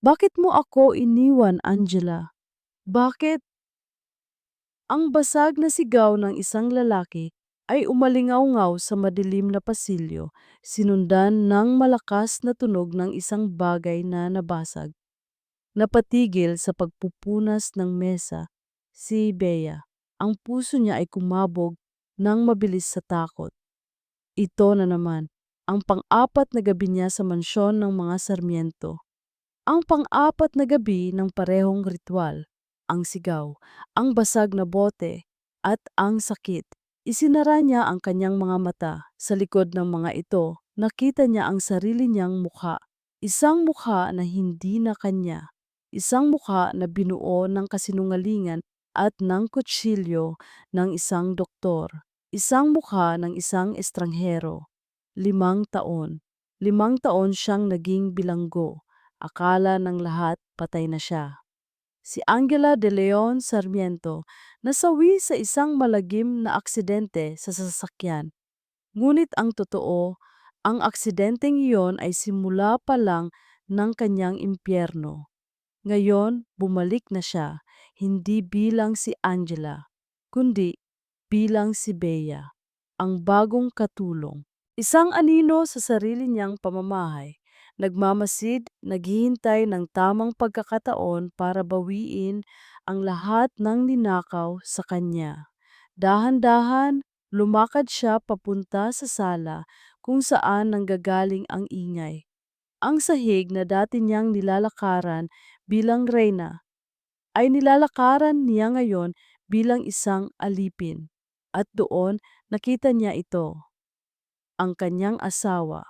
Bakit mo ako iniwan, Angela? Bakit? Ang basag na sigaw ng isang lalaki ay umalingaw-ngaw sa madilim na pasilyo, sinundan ng malakas na tunog ng isang bagay na nabasag. Napatigil sa pagpupunas ng mesa, si Bea. Ang puso niya ay kumabog ng mabilis sa takot. Ito na naman, ang pang-apat na gabi niya sa mansyon ng mga Sarmiento. Ang pang-apat na gabi ng parehong ritual, ang sigaw, ang basag na bote, at ang sakit. Isinara niya ang kanyang mga mata. Sa likod ng mga ito, nakita niya ang sarili niyang mukha. Isang mukha na hindi na kanya. Isang mukha na binuo ng kasinungalingan at ng kutsilyo ng isang doktor. Isang mukha ng isang estranghero. 5 taon. 5 taon siyang naging bilanggo. Akala ng lahat patay na siya. Si Angela de Leon Sarmiento nasawi sa isang malagim na aksidente sa sasakyan. Ngunit ang totoo, ang aksidenteng iyon ay simula pa lang ng kanyang impyerno. Ngayon, bumalik na siya, hindi bilang si Angela, kundi bilang si Bea, ang bagong katulong. Isang anino sa sarili niyang pamamahay, nagmamasid, naghihintay ng tamang pagkakataon para bawiin ang lahat ng ninakaw sa kanya. Dahan-dahan, lumakad siya papunta sa sala kung saan nanggagaling ang ingay. Ang sahig na dati niyang nilalakaran bilang reyna ay nilalakaran niya ngayon bilang isang alipin. At doon nakita niya ito, ang kanyang asawa,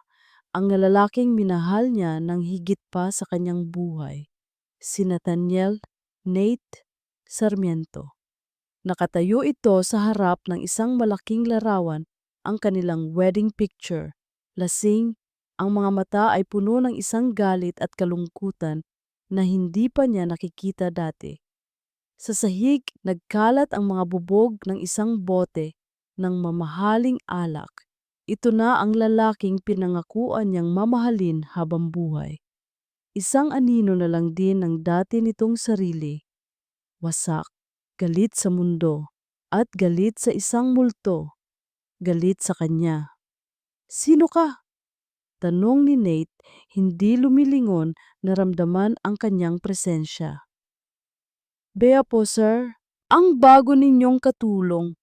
ang lalaking minahal niya ng higit pa sa kanyang buhay, si Nathaniel Nate Sarmiento. Nakatayo ito sa harap ng isang malaking larawan, ang kanilang wedding picture. Lasing, ang mga mata ay puno ng isang galit at kalungkutan na hindi pa niya nakikita dati. Sa sahig, nagkalat ang mga bubog ng isang bote ng mamahaling alak. Ito na ang lalaking pinangakuan niyang mamahalin habang buhay. Isang anino na lang din ng dati nitong sarili. Wasak, galit sa mundo, at galit sa isang multo, galit sa kanya. Sino ka? Tanong ni Nate, hindi lumilingon, naramdaman ang kanyang presensya. Bea po, sir. Ang bago ninyong katulong.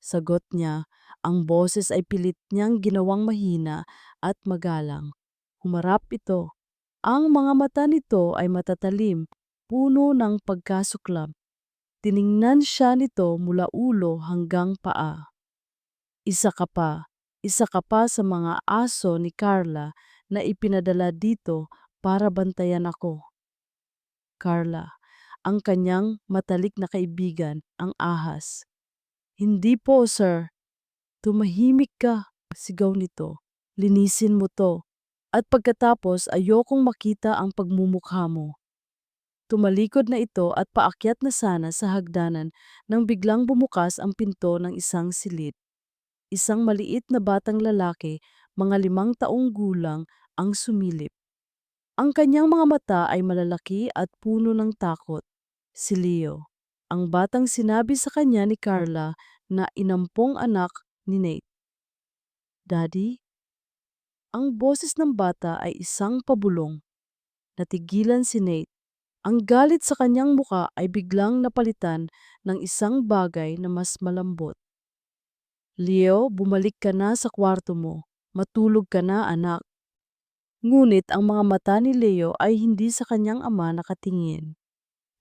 Sagot niya, ang boses ay pilit niyang ginawang mahina at magalang. Humarap ito. Ang mga mata nito ay matatalim, puno ng pagkasuklab. Tiningnan siya nito mula ulo hanggang paa. Isa ka pa, isa ka pa sa mga aso ni Carla na ipinadala dito para bantayan ako. Carla, ang kanyang matalik na kaibigan, ang ahas. Hindi po, sir. Tumahimik ka, sigaw nito. Linisin mo to. At pagkatapos ayokong makita ang pagmumukha mo. Tumalikod na ito at paakyat na sana sa hagdanan nang biglang bumukas ang pinto ng isang silid. Isang maliit na batang lalaki, mga 5 taong gulang, ang sumilip. Ang kanyang mga mata ay malalaki at puno ng takot. Si Leo, ang batang sinabi sa kanya ni Carla na inampong anak ni Nate. Daddy? Ang boses ng bata ay isang pabulong. Natigilan si Nate. Ang galit sa kanyang muka ay biglang napalitan ng isang bagay na mas malambot. Leo, bumalik ka na sa kwarto mo. Matulog ka na, anak. Ngunit ang mga mata ni Leo ay hindi sa kanyang ama nakatingin.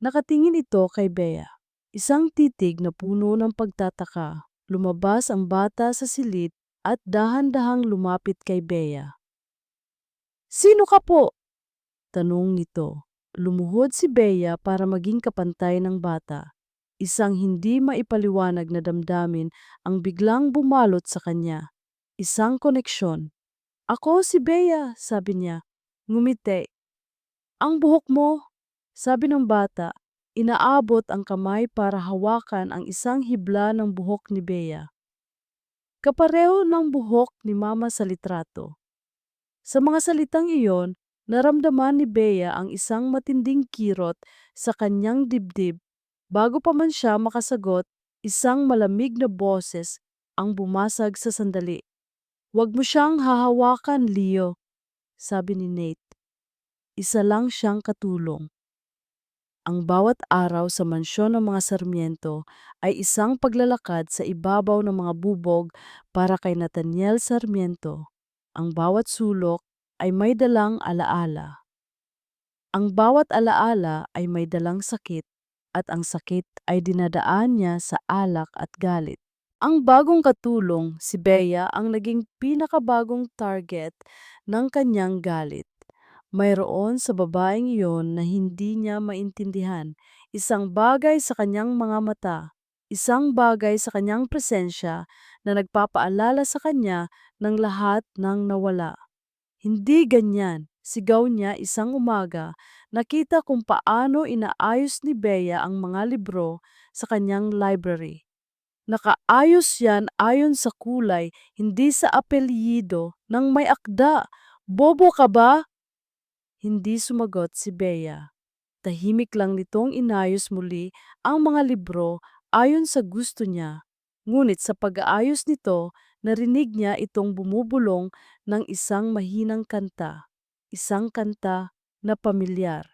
Nakatingin ito kay Bea. Isang titig na puno ng pagtataka. Lumabas ang bata sa silid at dahan-dahang lumapit kay Bea. Sino ka po? Tanong nito. Lumuhod si Bea para maging kapantay ng bata. Isang hindi maipaliwanag na damdamin ang biglang bumalot sa kanya. Isang koneksyon. Ako si Bea, sabi niya. Ngumiti. Ang buhok mo, sabi ng bata. Inaabot ang kamay para hawakan ang isang hibla ng buhok ni Bea. Kapareho ng buhok ni Mama sa litrato. Sa mga salitang iyon, Naramdaman ni Bea ang isang matinding kirot sa kanyang dibdib. Bago pa man siya makasagot, isang malamig na boses ang bumasag sa sandali. "Huwag mo siyang hahawakan, Leo," sabi ni Nate. Isa lang siyang katulong. Ang bawat araw sa mansyon ng mga Sarmiento ay isang paglalakad sa ibabaw ng mga bubog para kay Nathaniel Sarmiento. Ang bawat sulok ay may dalang alaala. Ang bawat alaala ay may dalang sakit at ang sakit ay dinadaan niya sa alak at galit. Ang bagong katulong, si Bea, ang naging pinakabagong target ng kanyang galit. Mayroon sa babaeng iyon na hindi niya maintindihan, isang bagay sa kanyang mga mata, isang bagay sa kanyang presensya na nagpapaalala sa kanya ng lahat ng nawala. Hindi ganyan, sigaw niya isang umaga, nakita kung paano inaayos ni Bea ang mga libro sa kanyang library. Nakaayos yan ayon sa kulay, hindi sa apelyido ng may akda. Bobo ka ba? Hindi sumagot si Bea. Tahimik lang nitong inayos muli ang mga libro ayon sa gusto niya. Ngunit sa pag-aayos nito, narinig niya itong bumubulong ng isang mahinang kanta. Isang kanta na pamilyar.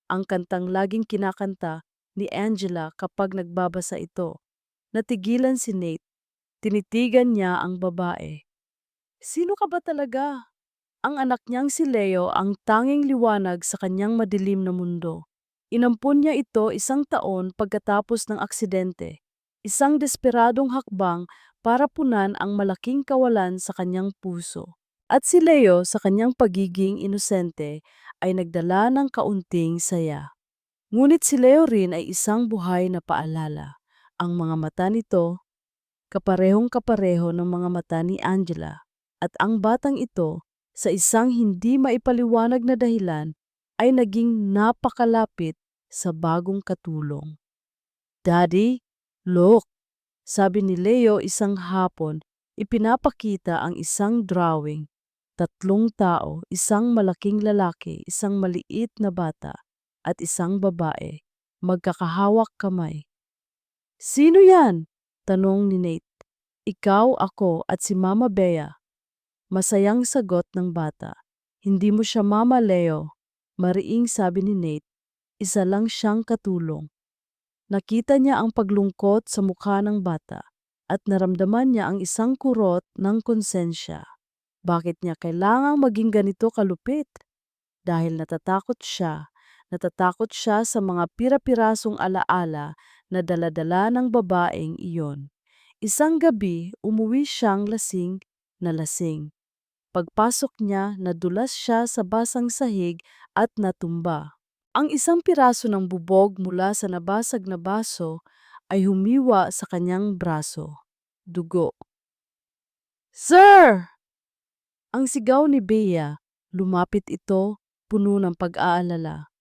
Ang kantang laging kinakanta ni Angela kapag nagbabasa ito. Natigilan si Nate. Tinitigan niya ang babae. Sino ka ba talaga? Ang anak niyang si Leo ang tanging liwanag sa kanyang madilim na mundo. Inampun niya ito 1 taon pagkatapos ng aksidente. Isang desperadong hakbang para punan ang malaking kawalan sa kanyang puso. At si Leo sa kanyang pagiging inosente ay nagdala ng kaunting saya. Ngunit si Leo rin ay isang buhay na paalala. Ang mga mata nito, kaparehong kapareho ng mga mata ni Angela. At ang batang ito, sa isang hindi maipaliwanag na dahilan, ay naging napakalapit sa bagong katulong. "Daddy, look," sabi ni Leo isang hapon, ipinapakita ang isang drawing. 3 tao, isang malaking lalaki, isang maliit na bata, at isang babae, magkakahawak kamay. "Sino yan?" tanong ni Nate. "Ikaw, ako, at si Mama Bea." Masayang sagot ng bata. "Hindi mo siya Mama, Leo." Mariing sabi ni Nate. Isa lang siyang katulong. Nakita niya ang paglungkot sa mukha ng bata at naramdaman niya ang isang kurot ng konsensya. Bakit niya kailangang maging ganito kalupit? Dahil natatakot siya sa mga pira-pirasong alaala na daladala ng babaeng iyon. Isang gabi, umuwi siyang lasing na lasing. Pagpasok niya, nadulas siya sa basang sahig at natumba. Ang isang piraso ng bubog mula sa nabasag na baso ay humiwa sa kanyang braso. Dugo. "Sir!" Ang sigaw ni Bea, lumapit ito, puno ng pag-aalala.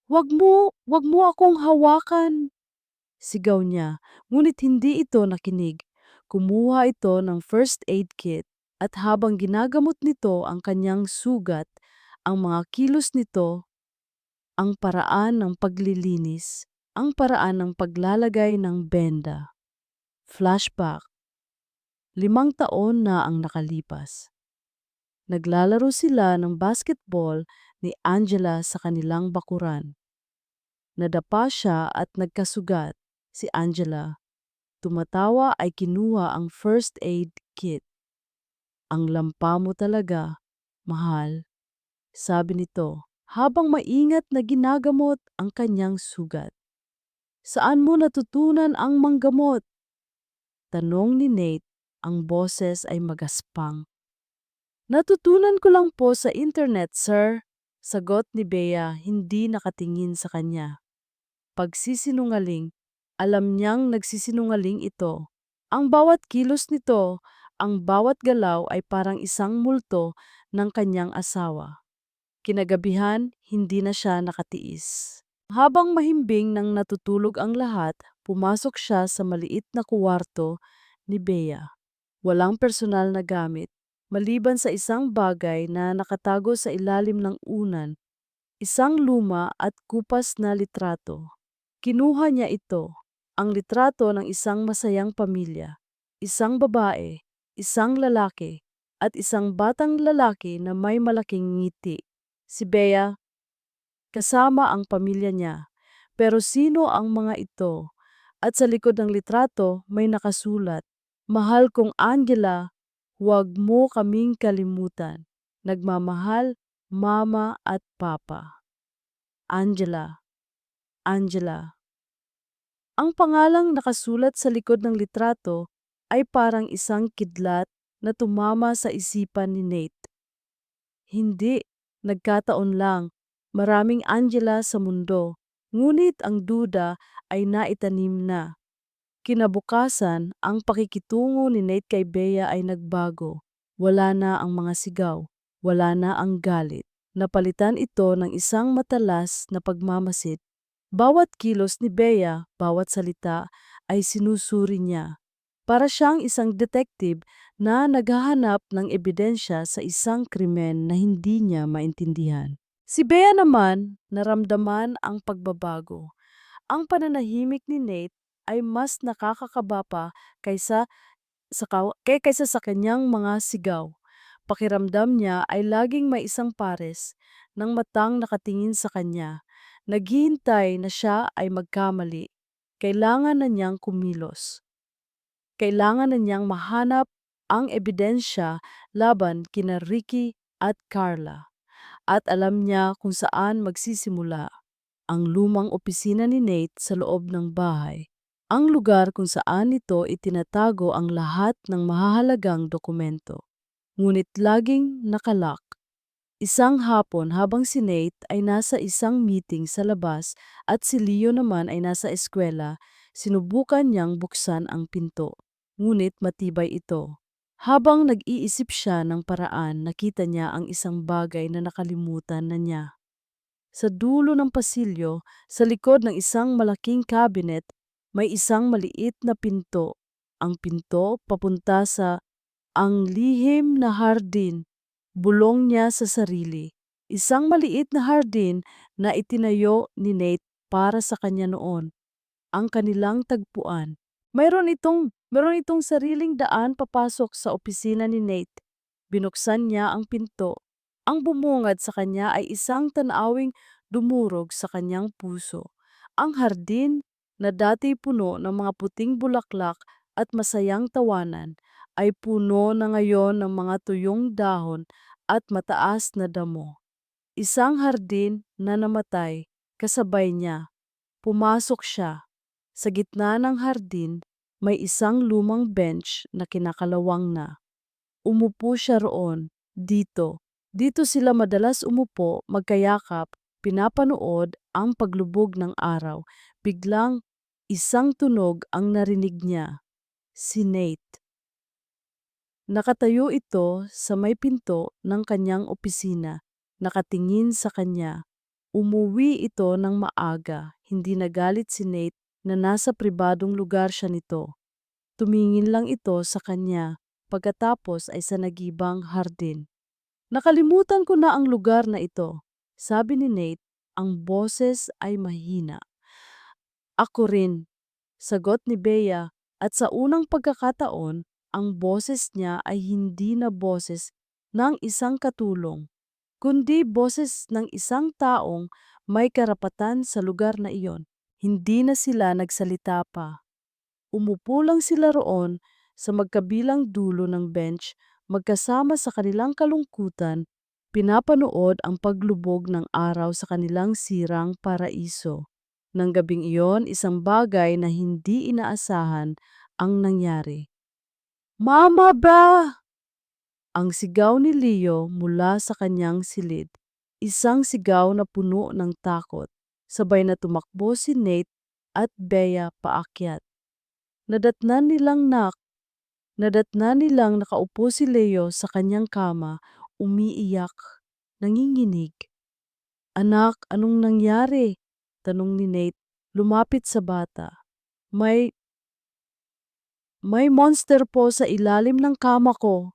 Wag mo akong hawakan!" Sigaw niya, ngunit hindi ito nakinig. Kumuha ito ng first aid kit at habang ginagamot nito ang kanyang sugat, ang mga kilos nito, ang paraan ng paglilinis, ang paraan ng paglalagay ng benda. Flashback, 5 taon na ang nakalipas. Naglalaro sila ng basketball ni Angela sa kanilang bakuran. Nadapa siya at nagkasugat. Si Angela, tumatawa, ay kinuha ang first aid kit. "Ang lampa mo talaga, mahal," sabi nito habang maingat na ginagamot ang kanyang sugat. "Saan mo natutunan ang manggamot?" tanong ni Nate. Ang boses ay magaspang. "Natutunan ko lang po sa internet, sir," sagot ni Bea, hindi nakatingin sa kanya. Pagsisinungaling, alam niyang nagsisinungaling ito. Ang bawat kilos nito, ang bawat galaw ay parang isang multo ng kanyang asawa. Kinagabihan, hindi na siya nakatiis. Habang mahimbing nang natutulog ang lahat, pumasok siya sa maliit na kuwarto ni Bea. Walang personal na gamit, maliban sa isang bagay na nakatago sa ilalim ng unan, isang luma at kupas na litrato. Kinuha niya ito, ang litrato ng isang masayang pamilya, isang babae, isang lalaki, at isang batang lalaki na may malaking ngiti. Si Bea, kasama ang pamilya niya. Pero sino ang mga ito? At sa likod ng litrato may nakasulat, "Mahal kong Angela, huwag mo kaming kalimutan. Nagmamahal, Mama at Papa." Angela, Angela. Ang pangalang nakasulat sa likod ng litrato ay parang isang kidlat na tumama sa isipan ni Nate. Hindi, nagkataon lang. Maraming Angela sa mundo, ngunit ang duda ay naitanim na. Kinabukasan, ang pakikitungo ni Nate kay Bea ay nagbago. Wala na ang mga sigaw, wala na ang galit. Napalitan ito ng isang matalas na pagmamasid. Bawat kilos ni Bea, bawat salita ay sinusuri niya. Para siyang isang detective na naghahanap ng ebidensya sa isang krimen na hindi niya maintindihan. Si Bea naman, naramdaman ang pagbabago. Ang pananahimik ni Nate ay mas nakakakaba pa kaysa sa kanyang mga sigaw. Pakiramdam niya ay laging may isang pares ng matang nakatingin sa kanya. Naghihintay na siya ay magkamali. Kailangan na niyang kumilos. Kailangan na niyang mahanap ang ebidensya laban kina Ricky at Carla. At alam niya kung saan magsisimula ang lumang opisina ni Nate sa loob ng bahay. Ang lugar kung saan ito itinatago ang lahat ng mahahalagang dokumento. Ngunit laging nakalak. Isang hapon habang si Nate ay nasa isang meeting sa labas at si Leo naman ay nasa eskwela, sinubukan niyang buksan ang pinto. Ngunit matibay ito. Habang nag-iisip siya ng paraan, nakita niya ang isang bagay na nakalimutan na niya. Sa dulo ng pasilyo, sa likod ng isang malaking cabinet, may isang maliit na pinto. Ang pinto papunta sa ang lihim na hardin. Bulong niya sa sarili. Isang maliit na hardin na itinayo ni Nate para sa kanya noon. Ang kanilang tagpuan. Mayroon itong sariling daan papasok sa opisina ni Nate. Binuksan niya ang pinto. Ang bumungad sa kanya ay isang tanawing dumurog sa kanyang puso. Ang hardin na dati puno ng mga puting bulaklak at masayang tawanan ay puno na ngayon ng mga tuyong dahon at mataas na damo. Isang hardin na namatay kasabay niya. Pumasok siya. Sa gitna ng hardin, may isang lumang bench na kinakalawang na. Umupo siya roon, dito. Dito sila madalas umupo, magkayakap, pinapanood ang paglubog ng araw. Biglang, isang tunog ang narinig niya. Si Nate. Nakatayo ito sa may pinto ng kanyang opisina, nakatingin sa kanya. Umuwi ito ng maaga, hindi nagalit si Nate na nasa pribadong lugar siya nito. Tumingin lang ito sa kanya, pagkatapos ay sa nagibang hardin. Nakalimutan ko na ang lugar na ito, sabi ni Nate, ang boses ay mahina. Ako rin, sagot ni Bea, at sa unang pagkakataon, ang boses niya ay hindi na boses ng isang katulong, kundi boses ng isang taong may karapatan sa lugar na iyon. Hindi na sila nagsalita pa. Umupo lang sila roon sa magkabilang dulo ng bench, magkasama sa kanilang kalungkutan, pinapanood ang paglubog ng araw sa kanilang sirang paraiso. Nang gabing iyon, isang bagay na hindi inaasahan ang nangyari. "Mama ba?" Ang sigaw ni Leo mula sa kanyang silid. Isang sigaw na puno ng takot. Sabay na tumakbo si Nate at Bea paakyat. Nadatnan nilang nakaupo si Leo sa kanyang kama, umiiyak, nanginginig. "Anak, anong nangyari?" tanong ni Nate, lumapit sa bata. May monster po sa ilalim ng kama ko,"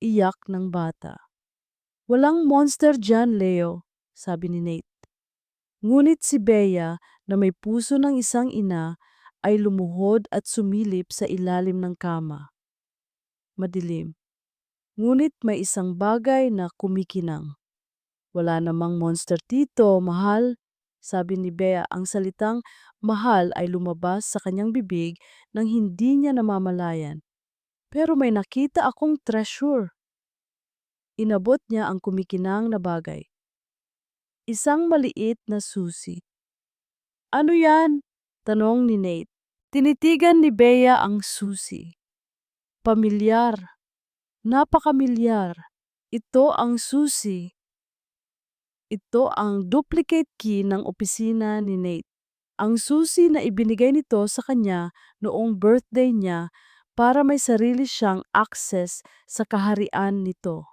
iyak ng bata. "Walang monster dyan, Leo," sabi ni Nate. Ngunit si Bea, na may puso ng isang ina, ay lumuhod at sumilip sa ilalim ng kama. Madilim. Ngunit may isang bagay na kumikinang. Wala namang monster dito, mahal. Sabi ni Bea, ang salitang mahal ay lumabas sa kanyang bibig nang hindi niya namamalayan. Pero may nakita akong treasure. Inabot niya ang kumikinang na bagay. Isang maliit na susi. Ano yan? Tanong ni Nate. Tinitigan ni Bea ang susi. Pamilyar. Napakamilyar. Ito ang susi. Ito ang duplicate key ng opisina ni Nate. Ang susi na ibinigay nito sa kanya noong birthday niya para may sarili siyang access sa kaharian nito.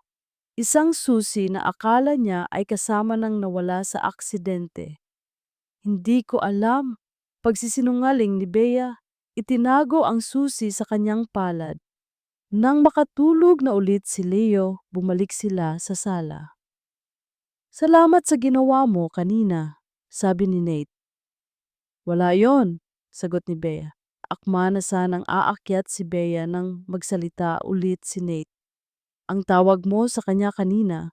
Isang susi na akala niya ay kasama ng nawala sa aksidente. Hindi ko alam. Pagsisinungaling ni Bea, itinago ang susi sa kanyang palad. Nang makatulog na ulit si Leo, bumalik sila sa sala. Salamat sa ginawa mo kanina, sabi ni Nate. Wala yon, sagot ni Bea. Akma na sanang aakyat si Bea nang magsalita ulit si Nate. Ang tawag mo sa kanya kanina,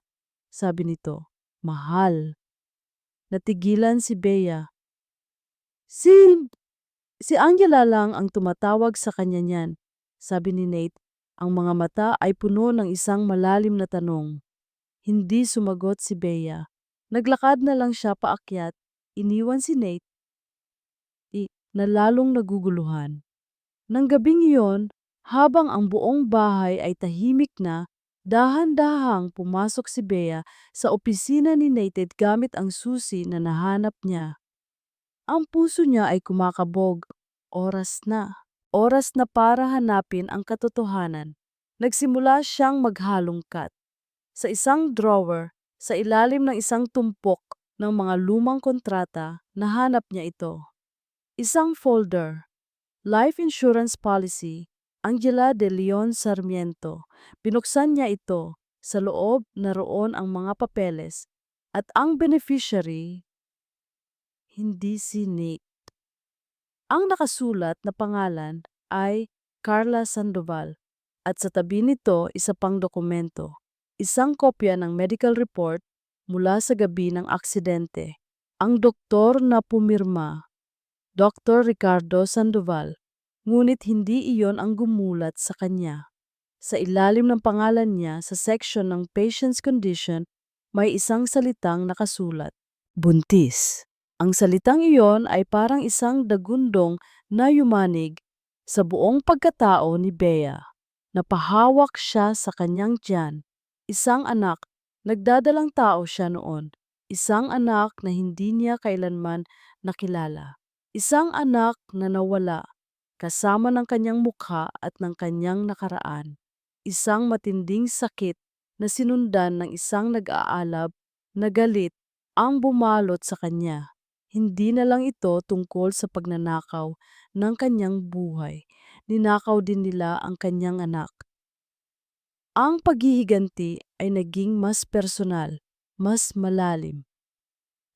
sabi nito, mahal. Natigilan si Bea. Si, si Angela lang ang tumatawag sa kanya niyan, sabi ni Nate. Ang mga mata ay puno ng isang malalim na tanong. Hindi sumagot si Bea. Naglakad na lang siya paakyat, iniwan si Nate na lalong naguguluhan. Nang gabing iyon, habang ang buong bahay ay tahimik na, dahan-dahang pumasok si Bea sa opisina ni Nate gamit ang susi na nahanap niya. Ang puso niya ay kumakabog. Oras na. Oras na para hanapin ang katotohanan. Nagsimula siyang maghalongkat. Sa isang drawer, sa ilalim ng isang tumpok ng mga lumang kontrata, nahanap niya ito. Isang folder, Life Insurance Policy, Angela de Leon Sarmiento. Binuksan niya ito. Sa loob naroon ang mga papeles at ang beneficiary, hindi si Nick. Ang nakasulat na pangalan ay Carla Sandoval at sa tabi nito isa pang dokumento. Isang kopya ng medical report mula sa gabi ng aksidente. Ang doktor na pumirma, Dr. Ricardo Sandoval, ngunit hindi iyon ang gumulat sa kanya. Sa ilalim ng pangalan niya sa section ng patient's condition, may isang salitang nakasulat, buntis. Ang salitang iyon ay parang isang dagundong na yumanig sa buong pagkatao ni Bea. Napahawak siya sa kanyang tiyan. Isang anak, nagdadalang tao siya noon. Isang anak na hindi niya kailanman nakilala. Isang anak na nawala, kasama ng kanyang mukha at ng kanyang nakaraan. Isang matinding sakit na sinundan ng isang nag-aalab na galit ang bumalot sa kanya. Hindi na lang ito tungkol sa pagnanakaw ng kanyang buhay. Ninakaw din nila ang kanyang anak. Ang paghihiganti ay naging mas personal, mas malalim.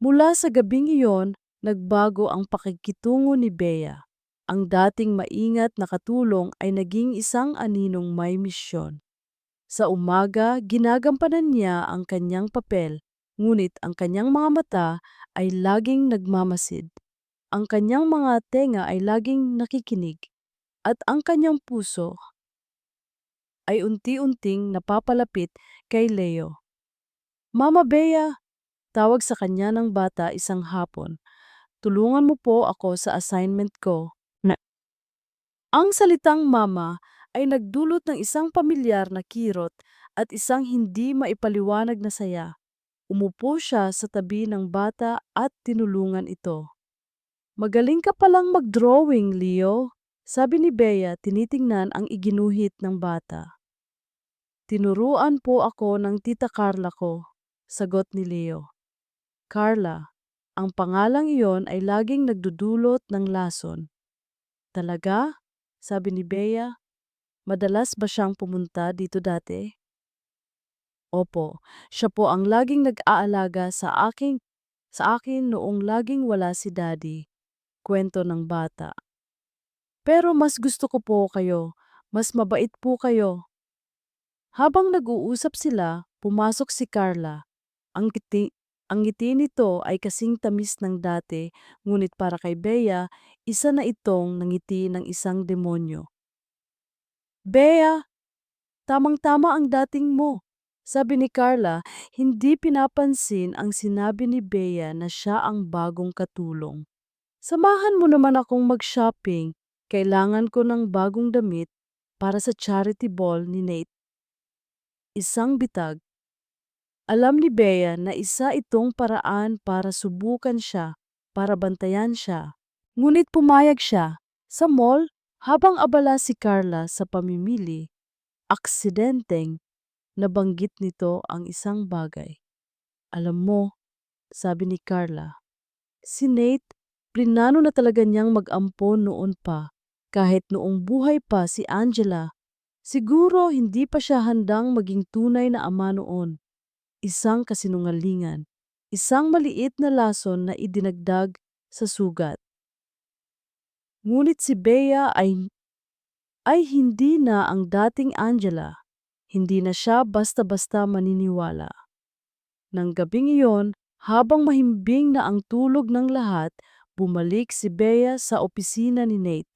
Mula sa gabing iyon, nagbago ang pakikitungo ni Bea. Ang dating maingat na katulong ay naging isang aninong may misyon. Sa umaga, ginagampanan niya ang kanyang papel, ngunit ang kanyang mga mata ay laging nagmamasid. Ang kanyang mga tenga ay laging nakikinig, at ang kanyang puso ay unti-unting napapalapit kay Leo. Mama Bea, tawag sa kanya ng bata isang hapon. Tulungan mo po ako sa assignment ko. Ang salitang mama ay nagdulot ng isang pamilyar na kirot at isang hindi maipaliwanag na saya. Umupo siya sa tabi ng bata at tinulungan ito. Magaling ka palang mag-drawing, Leo, sabi ni Bea tinitingnan ang iginuhit ng bata. Tinuruan po ako ng tita Carla ko, sagot ni Leo. Carla, ang pangalang iyon ay laging nagdudulot ng lason. Talaga? Sabi ni Bea. Madalas ba siyang pumunta dito dati? Opo, siya po ang laging nag-aalaga sa aking sa akin noong laging wala si Daddy, kwento ng bata. Pero mas gusto ko po kayo, mas mabait po kayo. Habang nag-uusap sila, pumasok si Carla. Ang ngiti nito ay kasing tamis ng dati, ngunit para kay Bea, isa na itong nangiti ng isang demonyo. Bea, tamang-tama ang dating mo. Sabi ni Carla, hindi pinapansin ang sinabi ni Bea na siya ang bagong katulong. Samahan mo naman akong mag-shopping. Kailangan ko ng bagong damit para sa charity ball ni Nate. Isang bitag. Alam ni Bea na isa itong paraan para subukan siya, para bantayan siya. Ngunit pumayag siya. Sa mall, habang abala si Carla sa pamimili, aksidenteng nabanggit nito ang isang bagay. Alam mo, sabi ni Carla, si Nate, plinano na talaga niyang mag-ampon noon pa. Kahit noong buhay pa si Angela, siguro hindi pa siya handang maging tunay na ama noon. Isang kasinungalingan, isang maliit na lason na idinagdag sa sugat. Ngunit si Bea ay hindi na ang dating Angela. Hindi na siya basta-basta maniniwala. Nang gabing iyon, habang mahimbing na ang tulog ng lahat, bumalik si Bea sa opisina ni Nate.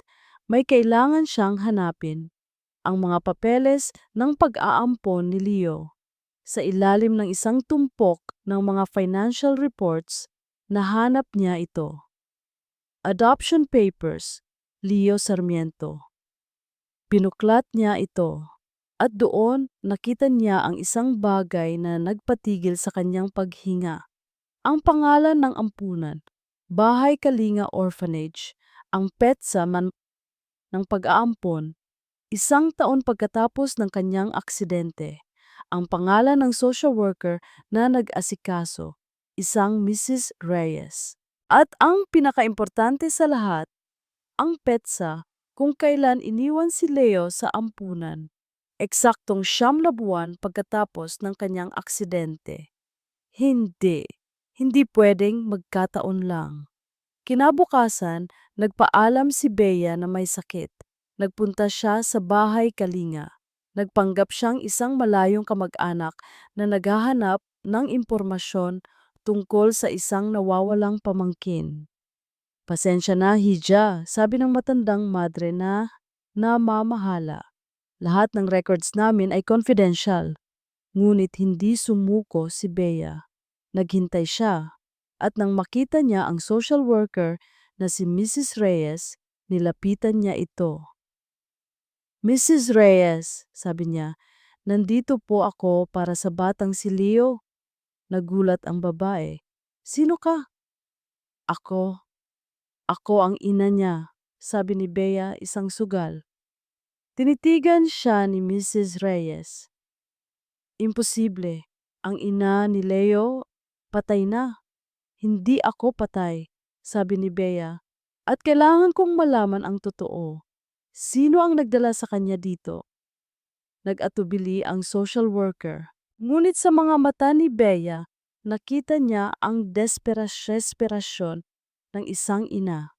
May kailangan siyang hanapin. Ang mga papeles ng pag-aampon ni Leo. Sa ilalim ng isang tumpok ng mga financial reports, nahanap niya ito. Adoption Papers, Leo Sarmiento. Pinuklat niya ito. At doon, nakita niya ang isang bagay na nagpatigil sa kanyang paghinga. Ang pangalan ng ampunan, Bahay Kalinga Orphanage, ang petsa ng pag-aampon, 1 taon pagkatapos ng kanyang aksidente. Ang pangalan ng social worker na nag-asikaso, isang Mrs. Reyes. At ang pinakaimportante sa lahat, ang petsa kung kailan iniwan si Leo sa ampunan. Eksaktong 9 buwan pagkatapos ng kanyang aksidente. Hindi. Hindi pwedeng magkataon lang. Kinabukasan, nagpaalam si Bea na may sakit. Nagpunta siya sa bahay Kalinga. Nagpanggap siyang isang malayong kamag-anak na naghahanap ng impormasyon tungkol sa isang nawawalang pamangkin. Pasensya na, Hija, sabi ng matandang madre na namamahala. Lahat ng records namin ay confidential. Ngunit hindi sumuko si Bea. Naghintay siya. At nang makita niya ang social worker na si Mrs. Reyes, nilapitan niya ito. Mrs. Reyes, sabi niya, nandito po ako para sa batang si Leo. Nagulat ang babae. Sino ka? Ako. Ako ang ina niya, sabi ni Bea isang sugal. Tinitigan siya ni Mrs. Reyes. Imposible. Ang ina ni Leo, patay na. Hindi ako patay, sabi ni Bea. At kailangan kong malaman ang totoo. Sino ang nagdala sa kanya dito? Nag-atubili ang social worker. Ngunit sa mga mata ni Bea, nakita niya ang desperasyon ng isang ina.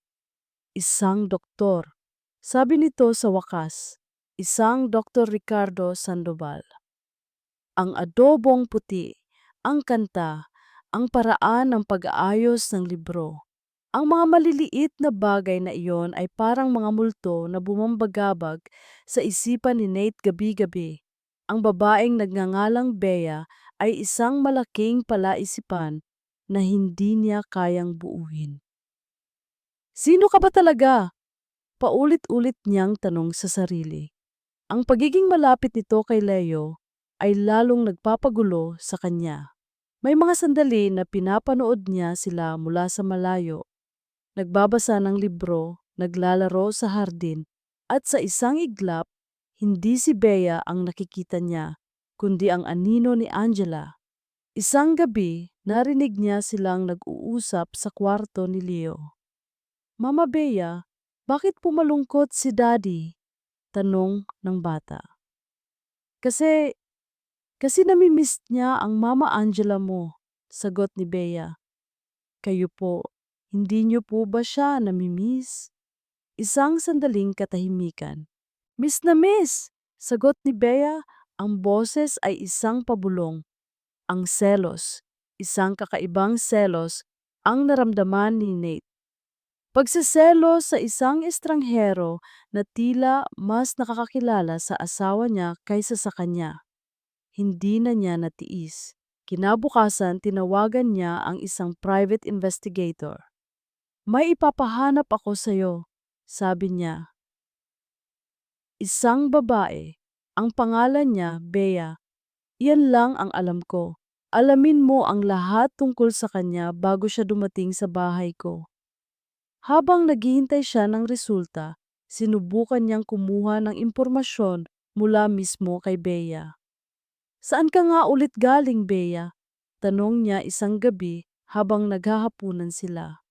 Isang doktor. Sabi nito sa wakas, isang Dr. Ricardo Sandoval. Ang adobong puti, ang kanta, ang paraan ng pag-aayos ng libro. Ang mga maliliit na bagay na iyon ay parang mga multo na bumambagabag sa isipan ni Nate gabi-gabi. Ang babaeng nagngangalang Bea ay isang malaking palaisipan na hindi niya kayang buuin. Sino ka ba talaga? Paulit-ulit niyang tanong sa sarili. Ang pagiging malapit nito kay Leo ay lalong nagpapagulo sa kanya. May mga sandali na pinapanood niya sila mula sa malayo. Nagbabasa ng libro, naglalaro sa hardin, at sa isang iglap, hindi si Bea ang nakikita niya, kundi ang anino ni Angela. Isang gabi, narinig niya silang nag-uusap sa kwarto ni Leo. Mama Bea, bakit pumalungkot si Daddy? Tanong ng bata. Kasi namimiss niya ang Mama Angela mo, sagot ni Bea. Kayo po, hindi niyo po ba siya namimiss? Isang sandaling katahimikan. Miss na miss! Sagot ni Bea, ang boses ay isang pabulong. Ang selos, isang kakaibang selos, ang naramdaman ni Nate. Pagseselos sa isang estranghero na tila mas nakakakilala sa asawa niya kaysa sa kanya. Hindi na niya natiis. Kinabukasan, tinawagan niya ang isang private investigator. May ipapahanap ako sa'yo, sabi niya. Isang babae. Ang pangalan niya, Bea. Iyan lang ang alam ko. Alamin mo ang lahat tungkol sa kanya bago siya dumating sa bahay ko. Habang naghihintay siya ng resulta, sinubukan niyang kumuha ng impormasyon mula mismo kay Bea. Saan ka nga ulit galing, Bea? Tanong niya isang gabi habang naghahapunan sila.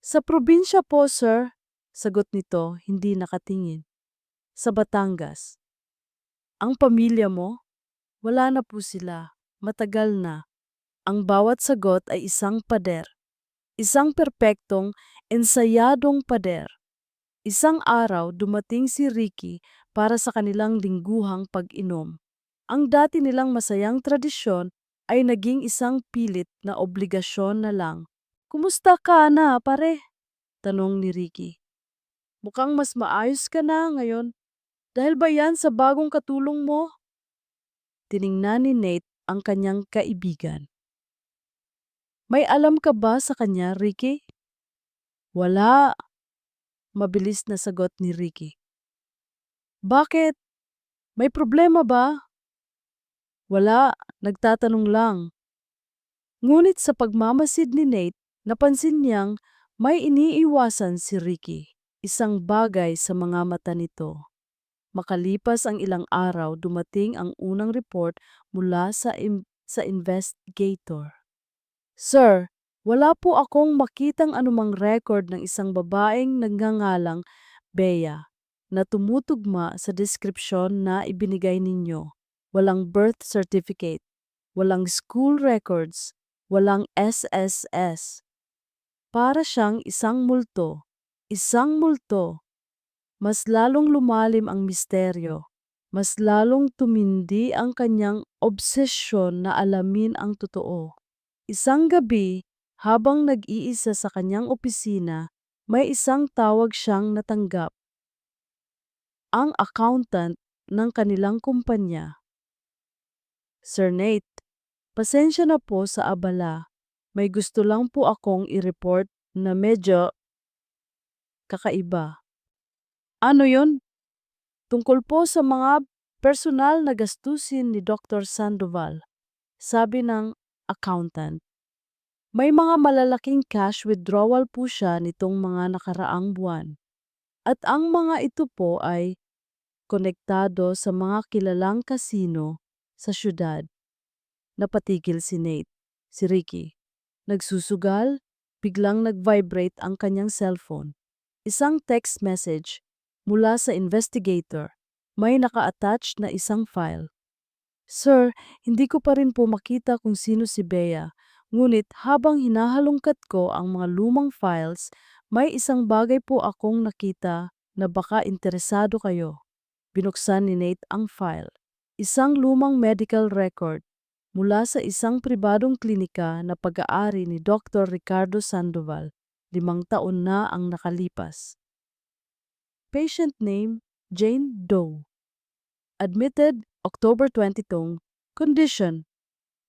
Sa probinsya po, sir. Sagot nito, hindi nakatingin. Sa Batangas. Ang pamilya mo? Wala na po sila. Matagal na. Ang bawat sagot ay isang pader. Isang perpektong, ensayadong pader. Isang araw dumating si Ricky para sa kanilang lingguhang pag-inom. Ang dati nilang masayang tradisyon ay naging isang pilit na obligasyon na lang. Kumusta ka na, pare? Tanong ni Ricky. Mukhang mas maayos ka na ngayon. Dahil ba yan sa bagong katulong mo? Tiningnan ni Nate ang kanyang kaibigan. May alam ka ba sa kanya, Ricky? Wala, mabilis na sagot ni Ricky. Bakit? May problema ba? Wala, nagtatanong lang. Ngunit sa pagmamasid ni Nate, napansin niyang may iniiwasan si Ricky. Isang bagay sa mga mata nito. Makalipas ang ilang araw, dumating ang unang report mula sa investigator. Sir, wala po akong makitang anumang record ng isang babaeng nagngangalang Bea na tumutugma sa deskripsyon na ibinigay ninyo. Walang birth certificate, walang school records, walang SSS. Para siyang isang multo. Isang multo. Mas lalong lumalim ang misteryo. Mas lalong tumindi ang kanyang obsesyon na alamin ang totoo. Isang gabi, habang nag-iisa sa kanyang opisina, may isang tawag siyang natanggap. Ang accountant ng kanilang kumpanya. Sir Nate, pasensya na po sa abala. May gusto lang po akong i-report na medyo kakaiba. Ano yon? Tungkol po sa mga personal na gastusin ni Dr. Sandoval, sabi ng accountant. May mga malalaking cash withdrawal po siya nitong mga nakaraang buwan. At ang mga ito po ay konektado sa mga kilalang kasino sa syudad. Napatigil si Nate, si Ricky. Nagsusugal, biglang nag-vibrate ang kanyang cellphone. Isang text message mula sa investigator. May naka-attach na isang file. Sir, hindi ko pa rin po makita kung sino si Bea. Ngunit habang hinahalungkat ko ang mga lumang files, may isang bagay po akong nakita na baka interesado kayo. Binuksan ni Nate ang file. Isang lumang medical record mula sa isang pribadong klinika na pag-aari ni Dr. Ricardo Sandoval. 5 taon na ang nakalipas. Patient name, Jane Doe. Admitted October 22. Condition,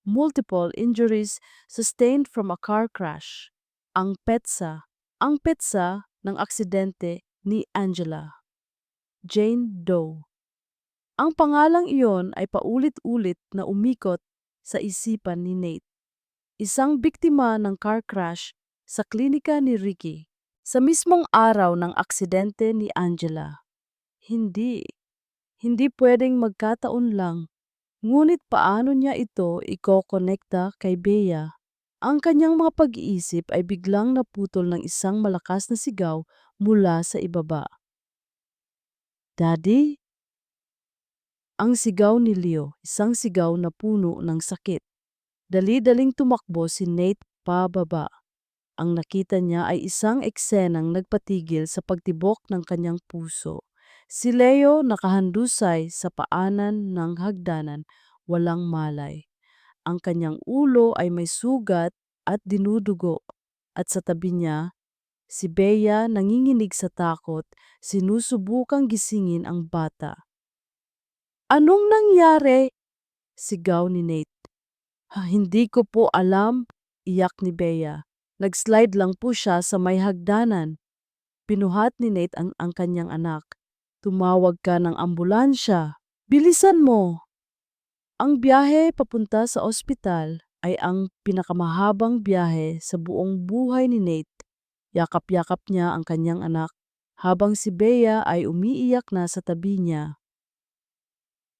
multiple injuries sustained from a car crash. Ang petsa ng aksidente ni Angela. Jane Doe. Ang pangalang iyon ay paulit-ulit na umikot sa isipan ni Nate. Isang biktima ng car crash sa klinika ni Ricky sa mismong araw ng aksidente ni Angela. Hindi pwedeng magkataon lang. Ngunit paano niya ito ikokonekta kay Bea? Ang kanyang mga pag-iisip ay biglang naputol ng isang malakas na sigaw mula sa ibaba. Daddy? Ang sigaw ni Leo, isang sigaw na puno ng sakit. Dali-daling tumakbo si Nate pababa. Ang nakita niya ay isang eksenang nagpatigil sa pagtibok ng kanyang puso. Si Leo nakahandusay sa paanan ng hagdanan, walang malay. Ang kanyang ulo ay may sugat at dinudugo. At sa tabi niya, si Bea nanginginig sa takot, sinusubukang gisingin ang bata. Anong nangyari? Sigaw ni Nate. Hindi ko po alam, iyak ni Bea. Nag-slide lang po siya sa may hagdanan. Pinuhat ni Nate ang kanyang anak. Tumawag ka ng ambulansya. Bilisan mo! Ang biyahe papunta sa ospital ay ang pinakamahabang biyahe sa buong buhay ni Nate. Yakap-yakap niya ang kanyang anak habang si Bea ay umiiyak na sa tabi niya.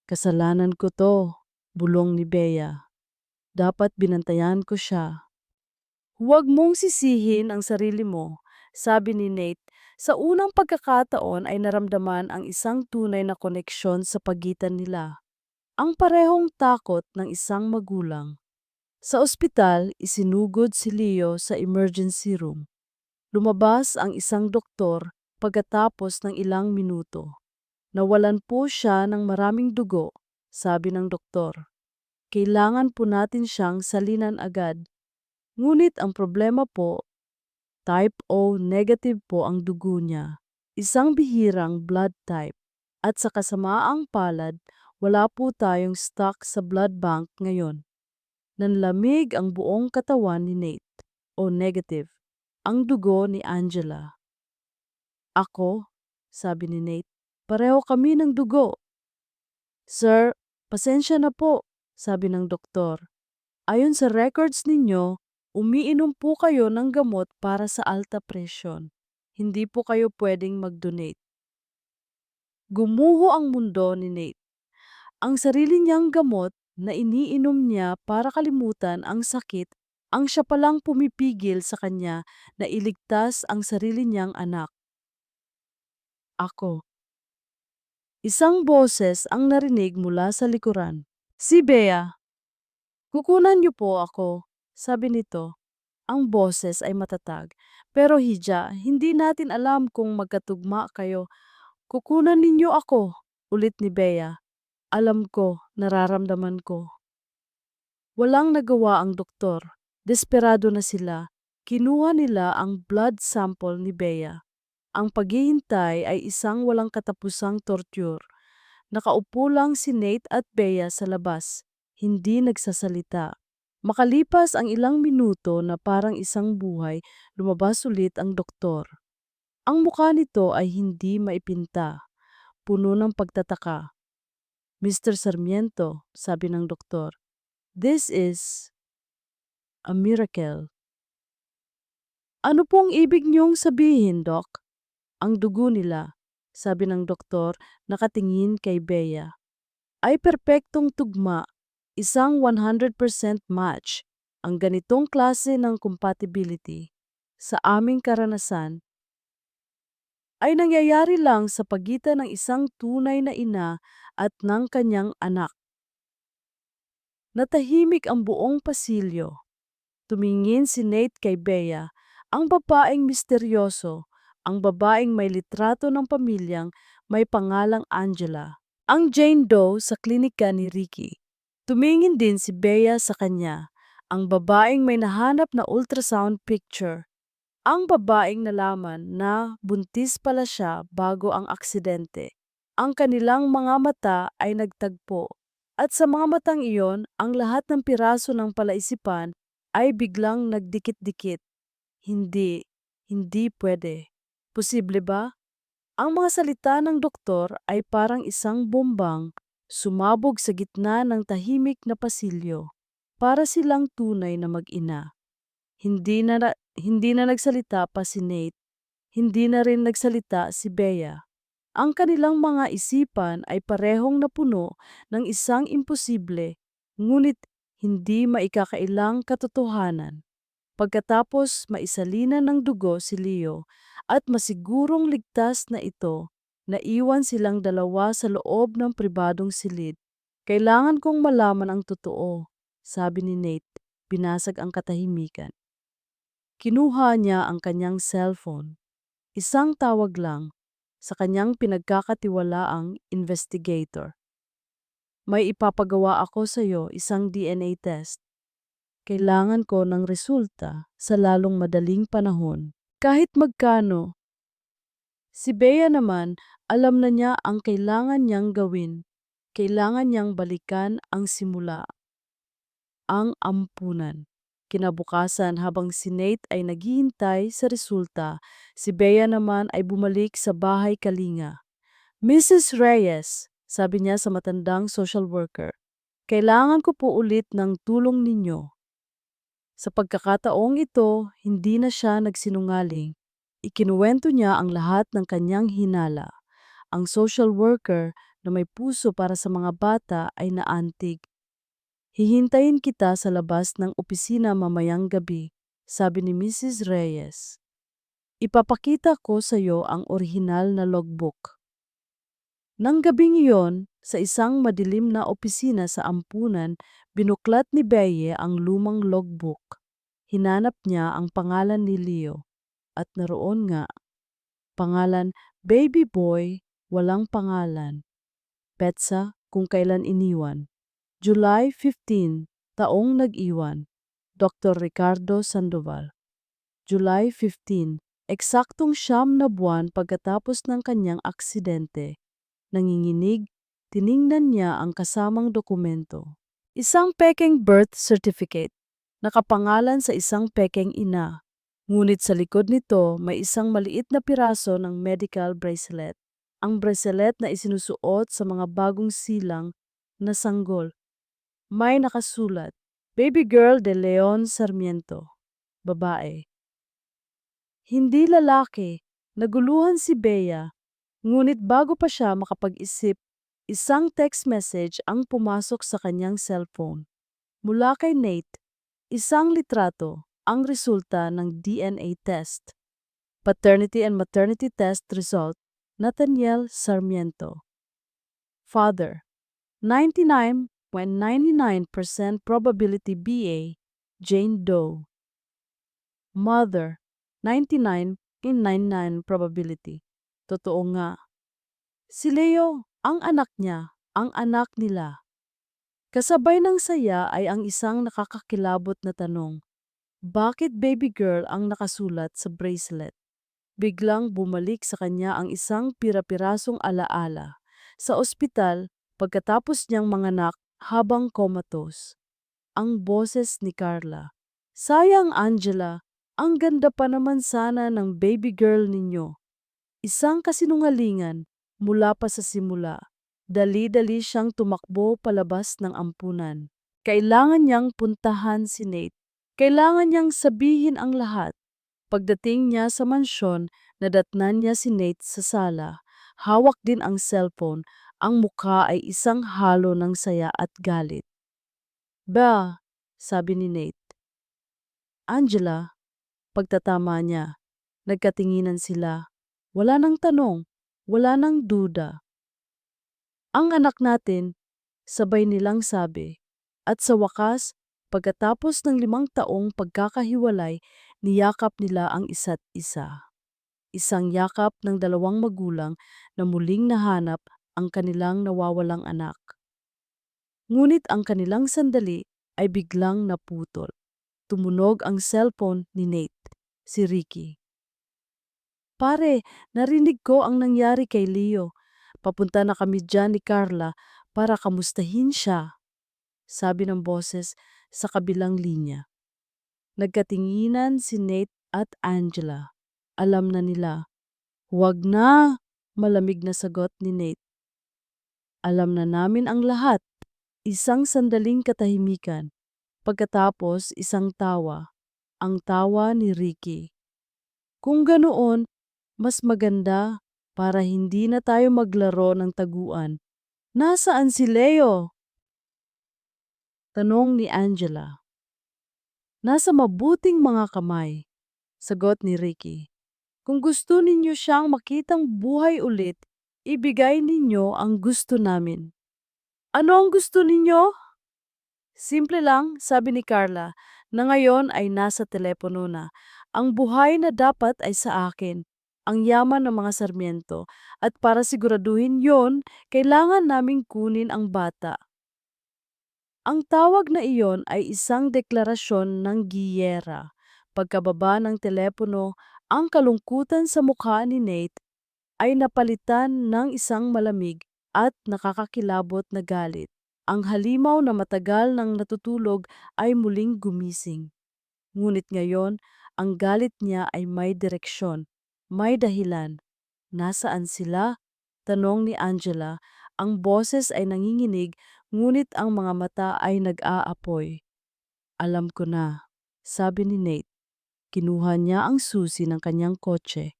Kasalanan ko to, bulong ni Bea. Dapat binantayan ko siya. Huwag mong sisihin ang sarili mo, sabi ni Nate. Sa unang pagkakataon ay naramdaman ang isang tunay na koneksyon sa pagitan nila. Ang parehong takot ng isang magulang. Sa ospital, isinugod si Leo sa emergency room. Lumabas ang isang doktor pagkatapos ng ilang minuto. Nawalan po siya ng maraming dugo, sabi ng doktor. Kailangan po natin siyang salinan agad. Ngunit ang problema po, type O negative po ang dugo niya. Isang bihirang blood type. At sa kasamaang palad, wala po tayong stock sa blood bank ngayon. Nanlamig ang buong katawan ni Nate. O negative. Ang dugo ni Angela. Ako, sabi ni Nate, pareho kami ng dugo. Sir, pasensya na po, sabi ng doktor. Ayon sa records ninyo, umiinom po kayo ng gamot para sa alta presyon. Hindi po kayo pwedeng mag-donate. Gumuho ang mundo ni Nate. Ang sarili niyang gamot na iniinom niya para kalimutan ang sakit ang siya palang pumipigil sa kanya na iligtas ang sarili niyang anak. Ako. Isang boses ang narinig mula sa likuran. Si Bea. Kukunan niyo po ako, sabi nito. Ang boses ay matatag. Pero Hija, hindi natin alam kung magkatugma kayo. Kukunan ninyo ako, ulit ni Bea. Alam ko, nararamdaman ko. Walang nagawa ang doktor. Desperado na sila. Kinuha nila ang blood sample ni Bea. Ang paghihintay ay isang walang katapusang torture. Nakaupo lang si Nate at Bea sa labas, hindi nagsasalita. Makalipas ang ilang minuto na parang isang buhay, lumabas ulit ang doktor. Ang mukha nito ay hindi maipinta, puno ng pagtataka. Mr. Sarmiento, sabi ng doktor, this is a miracle. Ano pong ibig niyong sabihin, Doc? Ang dugo nila, sabi ng doktor, nakatingin kay Bea, ay perpektong tugma, isang 100% match. Ang ganitong klase ng compatibility sa aming karanasan ay nangyayari lang sa pagitan ng isang tunay na ina at ng kanyang anak. Natahimik ang buong pasilyo. Tumingin si Nate kay Bea, ang babaeng misteryoso, ang babaeng may litrato ng pamilyang may pangalang Angela. Ang Jane Doe sa klinika ni Ricky. Tumingin din si Bea sa kanya, ang babaeng may nahanap na ultrasound picture. Ang babaeng nalaman na buntis pala siya bago ang aksidente. Ang kanilang mga mata ay nagtagpo. At sa mga matang iyon, ang lahat ng piraso ng palaisipan ay biglang nagdikit-dikit. Hindi, hindi pwede. Posible ba? Ang mga salita ng doktor ay parang isang bombang sumabog sa gitna ng tahimik na pasilyo. Para silang tunay na mag-ina. Hindi na nagsalita pa si Nate. Hindi na rin nagsalita si Bea. Ang kanilang mga isipan ay parehong napuno ng isang imposible, ngunit hindi maikakailang katotohanan. Pagkatapos maisalinan ng dugo si Leo at masigurong ligtas na ito, naiwan silang dalawa sa loob ng pribadong silid. Kailangan kong malaman ang totoo, sabi ni Nate, binasag ang katahimikan. Kinuha niya ang kanyang cellphone. Isang tawag lang sa kanyang pinagkakatiwalaang investigator. May ipapagawa ako sa iyo, isang DNA test. Kailangan ko ng resulta sa lalong madaling panahon. Kahit magkano. Si Bea naman, alam na niya ang kailangan niyang gawin. Kailangan niyang balikan ang simula, ang ampunan. Kinabukasan, habang si Nate ay naghihintay sa resulta, si Bea naman ay bumalik sa bahay kalinga. Mrs. Reyes, sabi niya sa matandang social worker, kailangan ko po ulit ng tulong ninyo. Sa pagkakataong ito, hindi na siya nagsinungaling. Ikinuwento niya ang lahat ng kanyang hinala. Ang social worker na may puso para sa mga bata ay naantig. Hihintayin kita sa labas ng opisina mamayang gabi, sabi ni Mrs. Reyes. Ipapakita ko sa iyo ang orihinal na logbook. Nang gabing iyon, sa isang madilim na opisina sa ampunan, binuklat ni Beye ang lumang logbook. Hinanap niya ang pangalan ni Leo at naroon nga, pangalan Baby Boy, walang pangalan. Petsa kung kailan iniwan. July 15, taong nag-iwan. Dr. Ricardo Sandoval. July 15, eksaktong 9 na buwan pagkatapos ng kanyang aksidente. Nanginginig, tiningnan niya ang kasamang dokumento. Isang pekeng birth certificate, nakapangalan sa isang pekeng ina. Ngunit sa likod nito may isang maliit na piraso ng medical bracelet. Ang bracelet na isinusuot sa mga bagong silang na sanggol. May nakasulat, Baby Girl de Leon Sarmiento, babae. Hindi lalaki, naguluhan si Bea. Ngunit bago pa siya makapag-isip, isang text message ang pumasok sa kanyang cellphone. Mula kay Nate, isang litrato, ang resulta ng DNA test. Paternity and maternity test result, Nathaniel Sarmiento. Father, 99.99% probability BA, Jane Doe. Mother, 99.99 probability. Totoo nga. Si Leo, ang anak niya, ang anak nila. Kasabay ng saya ay ang isang nakakakilabot na tanong. Bakit baby girl ang nakasulat sa bracelet? Biglang bumalik sa kanya ang isang pira-pirasong alaala. Sa ospital, pagkatapos niyang manganak habang comatose. Ang boses ni Carla. Sayang Angela, ang ganda pa naman sana ng baby girl ninyo. Isang kasinungalingan mula pa sa simula. Dali-dali siyang tumakbo palabas ng ampunan. Kailangan niyang puntahan si Nate. Kailangan niyang sabihin ang lahat. Pagdating niya sa mansyon, nadatnan niya si Nate sa sala. Hawak din ang cellphone. Ang mukha ay isang halo ng saya at galit. Ba, sabi ni Nate. Angela, pagtatama niya. Nagkatinginan sila. Wala nang tanong, wala nang duda. Ang anak natin, sabay nilang sabi. At sa wakas, pagkatapos ng 5 taong pagkakahiwalay, niyakap nila ang isa't isa. Isang yakap ng dalawang magulang na muling nahanap ang kanilang nawawalang anak. Ngunit ang kanilang sandali ay biglang naputol. Tumunog ang cellphone ni Nate, si Ricky. Pare, narinig ko ang nangyari kay Leo. Papunta na kami dyan ni Carla para kamustahin siya, sabi ng boses sa kabilang linya. Nagkatinginan si Nate at Angela. Alam na nila. Huwag na, malamig na sagot ni Nate. Alam na namin ang lahat. Isang sandaling katahimikan. Pagkatapos isang tawa. Ang tawa ni Ricky. Kung ganoon, mas maganda para hindi na tayo maglaro ng taguan. Nasaan si Leo? Tanong ni Angela. Nasa mabuting mga kamay, sagot ni Ricky. Kung gusto ninyo siyang makitang buhay ulit, ibigay ninyo ang gusto namin. Ano ang gusto ninyo? Simple lang, sabi ni Carla, na ngayon ay nasa telepono na. Ang buhay na dapat ay sa akin, ang yaman ng mga sarmiento, at para siguraduhin yon, kailangan naming kunin ang bata. Ang tawag na iyon ay isang deklarasyon ng giyera. Pagkababa ng telepono, ang kalungkutan sa mukha ni Nate ay napalitan ng isang malamig at nakakakilabot na galit. Ang halimaw na matagal nang natutulog ay muling gumising. Ngunit ngayon, ang galit niya ay may direksyon, may dahilan. Nasaan sila? Tanong ni Angela. Ang boses ay nanginginig, ngunit ang mga mata ay nag-aapoy. Alam ko na, sabi ni Nate. Kinuha niya ang susi ng kanyang kotse.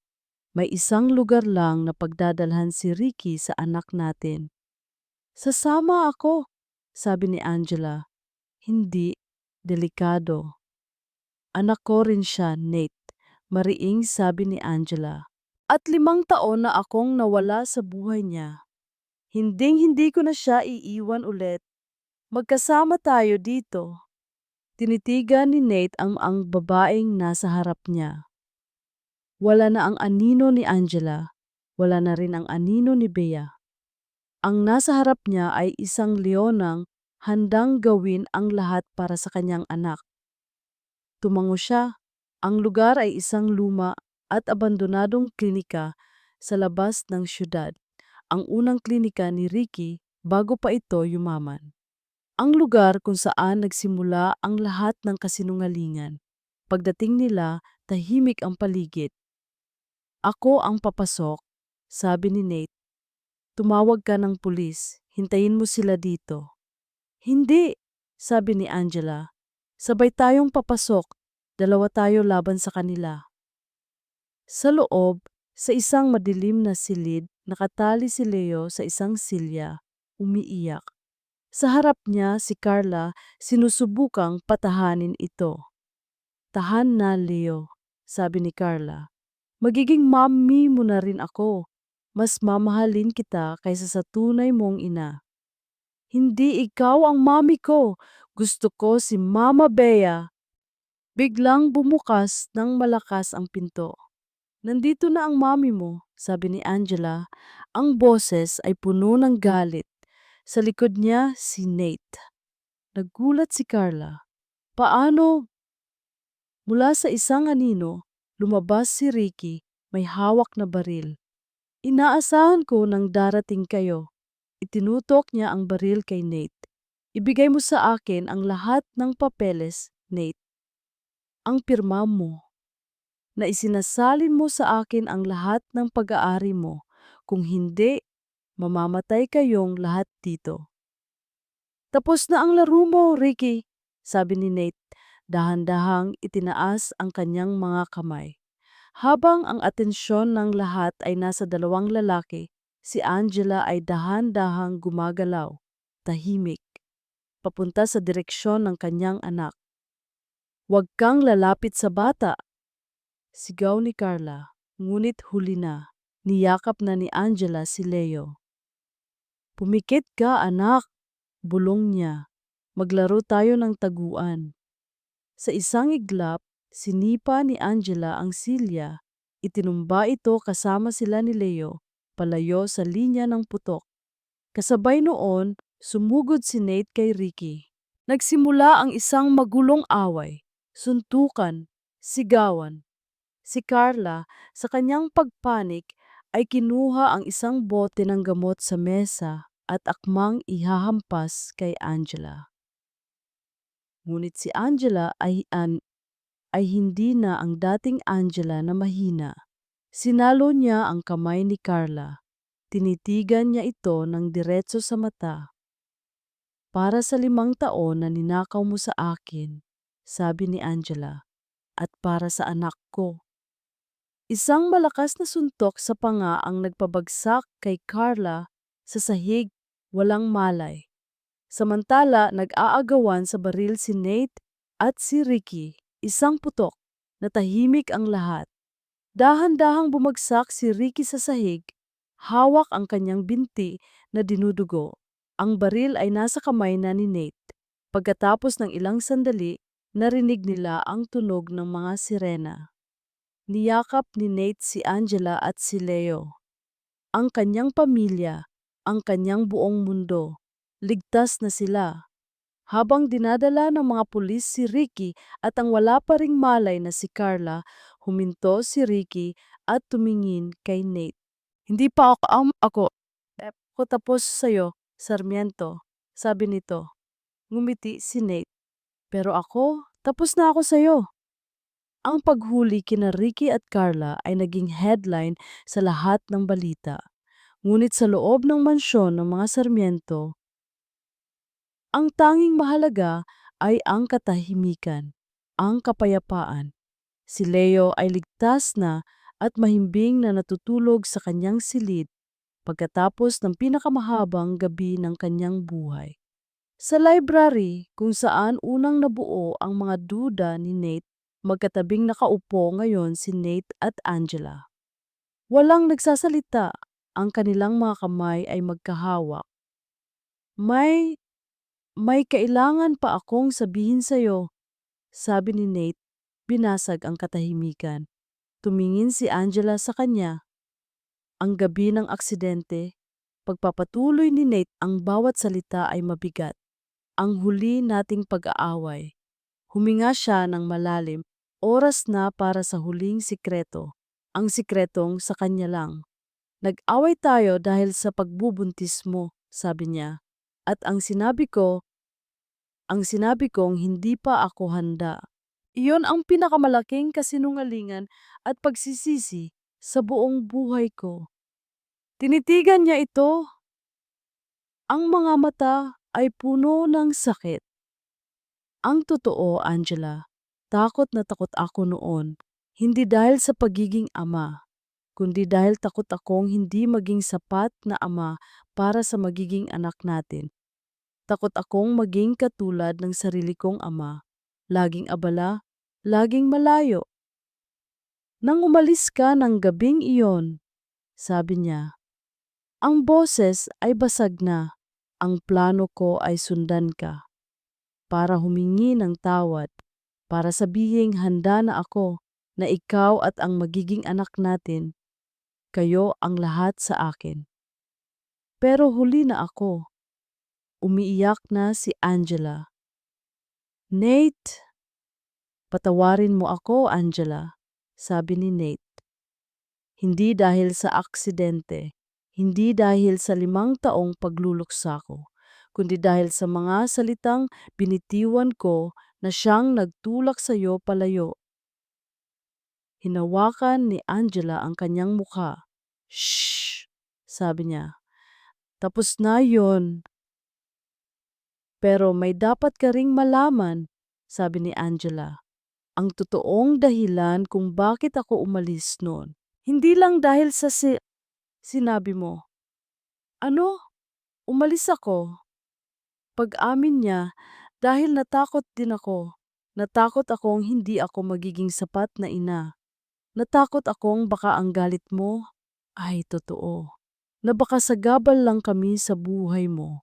May isang lugar lang na pagdadalhan si Ricky sa anak natin. Sasama ako, sabi ni Angela. Hindi, delikado. Anak ko rin siya, Nate, mariing sabi ni Angela. At 5 taon na akong nawala sa buhay niya. Hinding-hindi ko na siya iiwan ulit. Magkasama tayo dito. Tinitigan ni Nate ang babaeng nasa harap niya. Wala na ang anino ni Angela. Wala na rin ang anino ni Bea. Ang nasa harap niya ay isang leonang handang gawin ang lahat para sa kanyang anak. Tumango siya. Ang lugar ay isang luma at abandonadong klinika sa labas ng syudad. Ang unang klinika ni Ricky bago pa ito yumaman. Ang lugar kung saan nagsimula ang lahat ng kasinungalingan. Pagdating nila, tahimik ang paligid. Ako ang papasok, sabi ni Nate. Tumawag ka ng pulis, hintayin mo sila dito. Hindi, sabi ni Angela. Sabay tayong papasok, 2 tayo laban sa kanila. Sa loob, sa isang madilim na silid, nakatali si Leo sa isang silya, umiiyak. Sa harap niya si Carla, sinusubukang patahanin ito. Tahan na, Leo, sabi ni Carla. Magiging mommy mo na rin ako. Mas mamahalin kita kaysa sa tunay mong ina. Hindi ikaw ang mommy ko. Gusto ko si Mama Bea. Biglang bumukas ng malakas ang pinto. Nandito na ang mommy mo, sabi ni Angela. Ang boses ay puno ng galit. Sa likod niya si Nate. Nagulat si Carla. Paano? Mula sa isang anino, lumabas si Ricky, may hawak na baril. Inaasahan ko nang darating kayo. Itinutok niya ang baril kay Nate. Ibigay mo sa akin ang lahat ng papeles, Nate. Ang pirma mo. Na isinasalin mo sa akin ang lahat ng pag-aari mo. Kung hindi, mamamatay kayong lahat dito. Tapos na ang laro mo, Ricky, sabi ni Nate. Dahan-dahang itinaas ang kanyang mga kamay. Habang ang atensyon ng lahat ay nasa 2 lalaki, si Angela ay dahan-dahang gumagalaw, tahimik, papunta sa direksyon ng kanyang anak. Huwag kang lalapit sa bata, sigaw ni Carla, ngunit huli na. Niyakap na ni Angela si Leo. Pumikit ka, anak, bulong niya. Maglaro tayo ng taguan. Sa isang iglap, sinipa ni Angela ang silya. Itinumba ito kasama sila ni Leo, palayo sa linya ng putok. Kasabay noon, sumugod si Nate kay Ricky. Nagsimula ang isang magulong away, suntukan, sigawan. Si Carla, sa kanyang pagpanik, ay kinuha ang isang bote ng gamot sa mesa at akmang ihahampas kay Angela. Ngunit si Angela ay hindi na ang dating Angela na mahina. Sinalo niya ang kamay ni Carla. Tinitigan niya ito ng diretso sa mata. Para sa 5 taon na ninakaw mo sa akin, sabi ni Angela, at para sa anak ko. Isang malakas na suntok sa panga ang nagpabagsak kay Carla sa sahig, walang malay. Samantala, nag-aagawan sa baril si Nate at si Ricky. Isang putok, natahimik ang lahat. Dahan-dahang bumagsak si Ricky sa sahig, hawak ang kanyang binti na dinudugo. Ang baril ay nasa kamay na ni Nate. Pagkatapos ng ilang sandali, narinig nila ang tunog ng mga sirena. Niyakap ni Nate si Angela at si Leo. Ang kanyang pamilya, ang kanyang buong mundo. Ligtas na sila. Habang dinadala ng mga pulis si Ricky at ang wala pa ring malay na si Carla, huminto si Ricky at tumingin kay Nate. Hindi pa ako. Ako tapos sa'yo, Sarmiento, sabi nito. Ngumiti si Nate. Pero ako, tapos na ako sa'yo. Ang paghuli kina Ricky at Carla ay naging headline sa lahat ng balita. Ngunit sa loob ng mansyon ng mga Sarmiento, ang tanging mahalaga ay ang katahimikan, ang kapayapaan. Si Leo ay ligtas na at mahimbing na natutulog sa kanyang silid pagkatapos ng pinakamahabang gabi ng kanyang buhay. Sa library kung saan unang nabuo ang mga duda ni Nate, magkatabing nakaupo ngayon si Nate at Angela. Walang nagsasalita, ang kanilang mga kamay ay magkahawak. May kailangan pa akong sabihin sa'yo, sabi ni Nate. Binasag ang katahimikan. Tumingin si Angela sa kanya. Ang gabi ng aksidente, pagpapatuloy ni Nate ang bawat salita ay mabigat. Ang huli nating pag-aaway. Huminga siya ng malalim. Oras na para sa huling sikreto. Ang sikretong sa kanya lang. Nag-away tayo dahil sa pagbubuntis mo, sabi niya. At ang sinabi kong hindi pa ako handa. Iyon ang pinakamalaking kasinungalingan at pagsisisi sa buong buhay ko. Tinitigan niya ito. Ang mga mata ay puno ng sakit. Ang totoo, Angela, takot na takot ako noon. Hindi dahil sa pagiging ama, kundi dahil takot akong hindi maging sapat na ama para sa magiging anak natin. Takot akong maging katulad ng sarili kong ama, laging abala, laging malayo. Nang umalis ka ng gabing iyon, sabi niya, ang boses ay basag na. Ang plano ko ay sundan ka. Para humingi ng tawad, para sabihing handa na ako na ikaw at ang magiging anak natin, kayo ang lahat sa akin. Pero huli na ako. Umiiyak na si Angela. Nate, patawarin mo ako, Angela, sabi ni Nate. Hindi dahil sa aksidente, hindi dahil sa 5 taong pagluluksa ko, kundi dahil sa mga salitang binitiwan ko na siyang nagtulak sa iyo palayo. Hinawakan ni Angela ang kanyang mukha. Shh, sabi niya. Tapos na yon. Pero may dapat ka ring malaman, sabi ni Angela. Ang totoong dahilan kung bakit ako umalis noon. Hindi lang dahil sa sinabi mo. Ano? Umalis ako. Pag-amin niya, dahil natakot din ako. Natakot akong hindi ako magiging sapat na ina. Natakot akong baka ang galit mo ay totoo. Na baka sagabal lang kami sa buhay mo.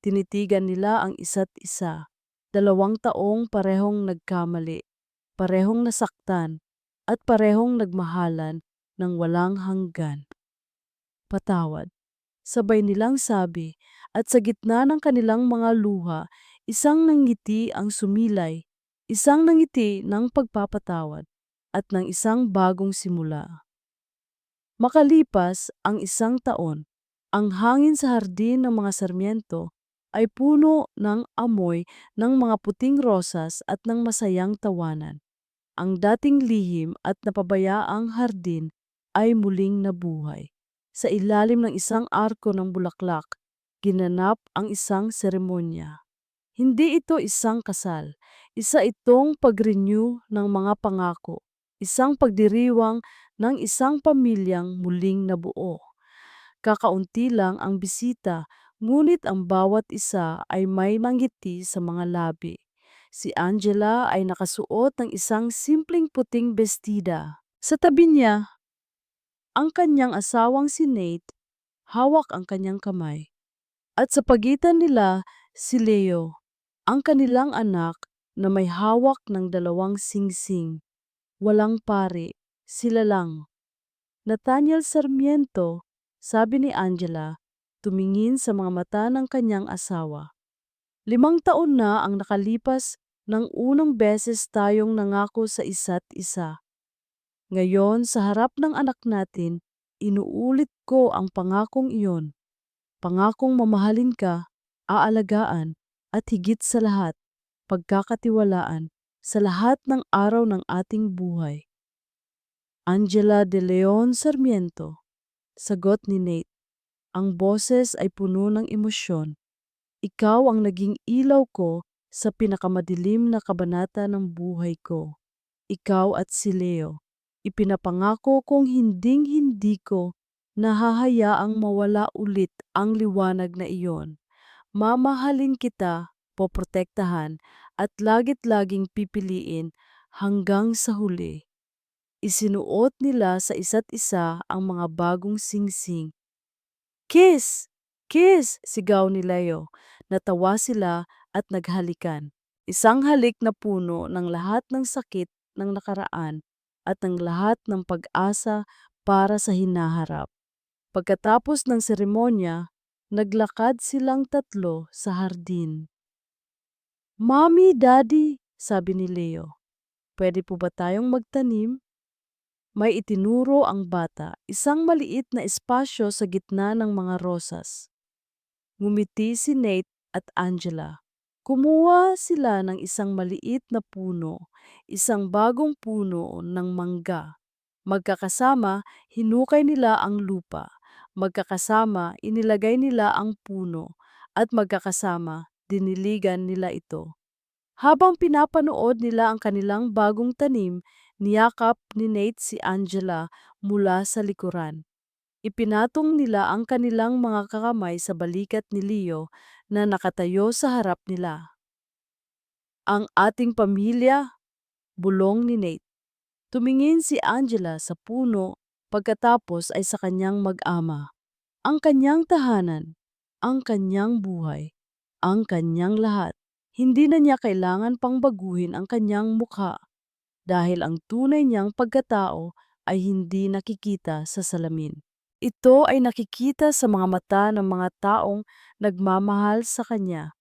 Tinitigan nila ang isa't isa. 2 taong parehong nagkamali, parehong nasaktan, at parehong nagmahalan ng walang hanggan. Patawad. Sabay nilang sabi, at sa gitna ng kanilang mga luha, isang nangiti ang sumilay, isang nangiti ng pagpapatawad, at ng isang bagong simula. Makalipas ang 1 taon, ang hangin sa hardin ng mga Sarmiento ay puno ng amoy ng mga puting rosas at ng masayang tawanan. Ang dating lihim at napabayaang hardin ay muling nabuhay. Sa ilalim ng isang arko ng bulaklak, ginanap ang isang seremonya. Hindi ito isang kasal, isa itong pag-renew ng mga pangako, isang pagdiriwang ng isang pamilyang muling nabuo. Kakaunti lang ang bisita, ngunit ang bawat isa ay may mangiti sa mga labi. Si Angela ay nakasuot ng isang simpleng puting bestida. Sa tabi niya, ang kanyang asawang si Nate, hawak ang kanyang kamay. At sa pagitan nila, si Leo, ang kanilang anak na may hawak ng 2 singsing, walang pari, Sila lang. Nathaniel Sarmiento, sabi ni Angela, tumingin sa mga mata ng kanyang asawa. 5 taon na ang nakalipas nang unang beses tayong nangako sa isa't isa. Ngayon, sa harap ng anak natin, inuulit ko ang pangakong iyon. Pangakong mamahalin ka, aalagaan, at higit sa lahat, pagkakatiwalaan sa lahat ng araw ng ating buhay. Angela de Leon Sarmiento. Sagot ni Nate. Ang boses ay puno ng emosyon. Ikaw ang naging ilaw ko sa pinakamadilim na kabanata ng buhay ko. Ikaw at si Leo. Ipinapangako kong hinding-hindi ko nahahayaang mawala ulit ang liwanag na iyon. Mamahalin kita, poprotektahan, at lagit-laging pipiliin hanggang sa huli. Isinuot nila sa isa't isa ang mga bagong singsing. Kiss! Kiss! Sigaw ni Leo. Natawa sila at naghalikan. Isang halik na puno ng lahat ng sakit ng nakaraan at ng lahat ng pag-asa para sa hinaharap. Pagkatapos ng seremonya, naglakad silang tatlo sa hardin. Mommy, Daddy, sabi ni Leo, pwede po ba tayong magtanim? May itinuro ang bata, isang maliit na espasyo sa gitna ng mga rosas. Ngumiti si Nate at Angela. Kumuha sila ng isang maliit na puno, isang bagong puno ng mangga. Magkakasama, hinukay nila ang lupa. Magkakasama, inilagay nila ang puno. At magkakasama, diniligan nila ito. Habang pinapanood nila ang kanilang bagong tanim, niyakap ni Nate si Angela mula sa likuran. Ipinatong nila ang kanilang mga kakamay sa balikat ni Leo na nakatayo sa harap nila. Ang ating pamilya, bulong ni Nate. Tumingin si Angela sa puno pagkatapos ay sa kanyang mag-ama. Ang kanyang tahanan, ang kanyang buhay, ang kanyang lahat. Hindi na niya kailangan pang baguhin ang kanyang mukha dahil ang tunay niyang pagkatao ay hindi nakikita sa salamin. Ito ay nakikita sa mga mata ng mga taong nagmamahal sa kanya.